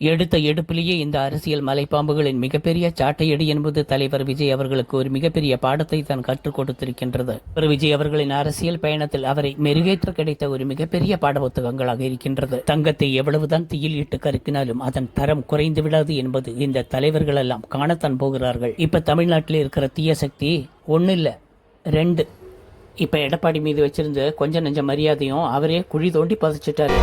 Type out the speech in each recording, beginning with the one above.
எடுத்த எடுப்பிலேயே இந்த அரசியல் மலைப்பாம்புகளின் மிகப்பெரிய சாட்டையடி என்பது தலைவர் விஜய் அவர்களுக்கு ஒரு மிகப்பெரிய பாடத்தை தான் கற்றுக் கொடுத்திருக்கின்றது. விஜய் அவர்களின் அரசியல் பயணத்தில் அவரை மெருகேற்ற கிடைத்த ஒரு மிகப்பெரிய பாட புத்தகங்களாக இருக்கின்றது. தங்கத்தை எவ்வளவுதான் தீயில் இட்டு கருக்கினாலும் அதன் தரம் குறைந்து விடாது என்பது இந்த தலைவர்கள் எல்லாம் காணத்தான் போகிறார்கள். இப்ப தமிழ்நாட்டில் இருக்கிற தீய சக்தி ஒன்னு இல்ல 2. இப்ப எடப்பாடி மீது வச்சிருந்த கொஞ்ச நெஞ்ச மரியாதையும் அவரே குழி தோண்டி பதிச்சிட்டாரு.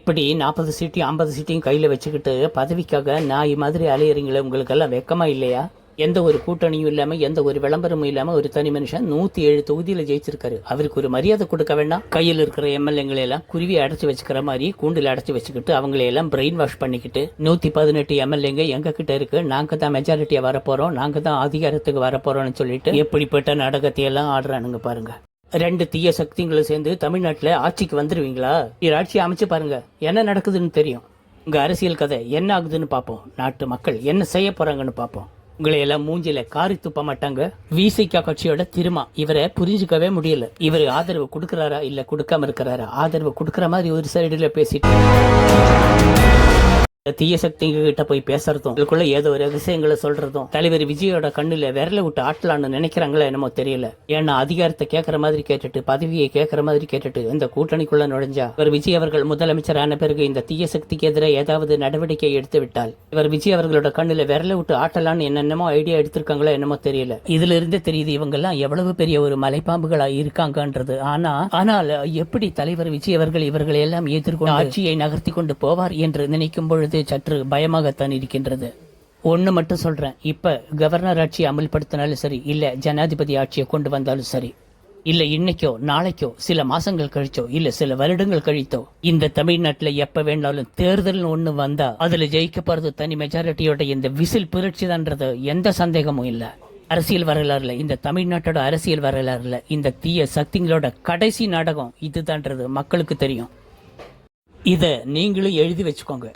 இப்படி 40 சீட்டையும் 50 சீட்டையும் கையில் வச்சுக்கிட்டு பதவிக்காக நாய் மாதிரி அலையிறீங்களே, உங்களுக்கெல்லாம் வெக்கமா இல்லையா? எந்த ஒரு கூட்டணியும் இல்லாமல் எந்த ஒரு விளம்பரமும் இல்லாமல் ஒரு தனி மனுஷன் 107 தொகுதியில் ஜெயிச்சிருக்காரு. அவருக்கு ஒரு மரியாதை கொடுக்க வேண்டாம்? கையில் இருக்கிற எம்எல்ஏங்களை எல்லாம் குருவி அடைச்சி வச்சுக்கிற மாதிரி கூண்டில் அடைச்சி வச்சுக்கிட்டு அவங்களையெல்லாம் பிரெயின் வாஷ் பண்ணிக்கிட்டு 118 எம்எல்ஏங்க எங்க கிட்ட இருக்கு, நாங்க தான் மெஜாரிட்டியா வரப்போறோம், நாங்க தான் அதிகாரத்துக்கு வரப்போறோம்னு சொல்லிட்டு எப்படிப்பட்ட நாடகத்தை எல்லாம் ஆடுறானுங்க பாருங்க. 2 தீய சக்திகளும் சேர்ந்து தமிழ்நாட்டில் ஆட்சிக்கு வந்துருவீங்களா? ஆட்சி அமைச்சு பாருங்க, என்ன நடக்குதுன்னு தெரியும். உங்க அரசியல் கதை என்ன ஆகுதுன்னு பார்ப்போம். நாட்டு மக்கள் என்ன செய்ய போறாங்கன்னு பார்ப்போம். உங்களை எல்லாம் மூஞ்சில காரி துப்ப மாட்டாங்க. விசிகா கட்சியோட திருமா இவரை புரிஞ்சுக்கவே முடியல. இவர் ஆதரவு கொடுக்கறாரா இல்ல கொடுக்காம இருக்கிறாரா? ஆதரவு கொடுக்கற மாதிரி ஒரு சைடுல பேசிட்டு தீய சக்திங்க கிட்ட போய் பேசுறதும் இதுக்குள்ள ஏதோ ஒரு விஷயங்களை சொல்றதும் தலைவர் விஜயோட கண்ணுல விரல விட்டு ஆட்டலான்னு நினைக்கிறாங்களா என்னமோ தெரியல. ஏன்னா அதிகாரத்தை கேட்கற மாதிரி கேட்டுட்டு பதவியை கேட்கற மாதிரி கேட்டுட்டு இந்த கூட்டணிக்குள்ள நுழைஞ்சா இவர் விஜய் அவர்கள் முதலமைச்சரான பிறகு இந்த தீய சக்திக்கு எதிராக ஏதாவது நடவடிக்கை எடுத்து விட்டால் இவர் விஜய் அவர்களோட கண்ணுல விரல விட்டு ஆட்டலான்னு என்னென்னமோ ஐடியா எடுத்திருக்காங்களா என்னமோ தெரியல. இதுல இருந்தே தெரியுது இவங்க எல்லாம் எவ்வளவு பெரிய ஒரு மலைப்பாம்புகளா இருக்காங்கன்றது. ஆனால் எப்படி தலைவர் விஜய் அவர்கள் இவர்களை எல்லாம் எதிர்கொண்டு ஆட்சியை நகர்த்தி கொண்டு போவார் என்று நினைக்கும் பொழுது சற்று பயமாகத்தான் இருக்கின்றது. ஒன்னு மட்டும் சொல்றேன், இப்ப கவர்னர் ஆட்சியை அமல்படுத்தினாலும் சரி, இல்ல ஜனாதிபதி ஆட்சியை கொண்டு வந்தாலும் சரி, இல்ல இன்னைக்கோ நாளைக்கோ சில மாசங்கள் கழிச்சோ இல்ல சில வருடங்கள் கழித்தோ இந்த தமிழ்நாட்டுல எப்ப வேணாலும் தேர்தல் ஒண்ணு வந்தா அதுல ஜெயிக்க போறது தனி மெஜாரிட்டியோட இந்த விசில் புரட்சி தான்றது எந்த சந்தேகமும் இல்ல. அரசியல் வரலாறுல இந்த தமிழ்நாட்டோட அரசியல் வரலாறுல இந்த தீய சக்திகளோட கடைசி நாடகம் இதுதான்றது மக்களுக்கு தெரியும். இத நீங்களும் எழுதி வச்சுக்கோங்க.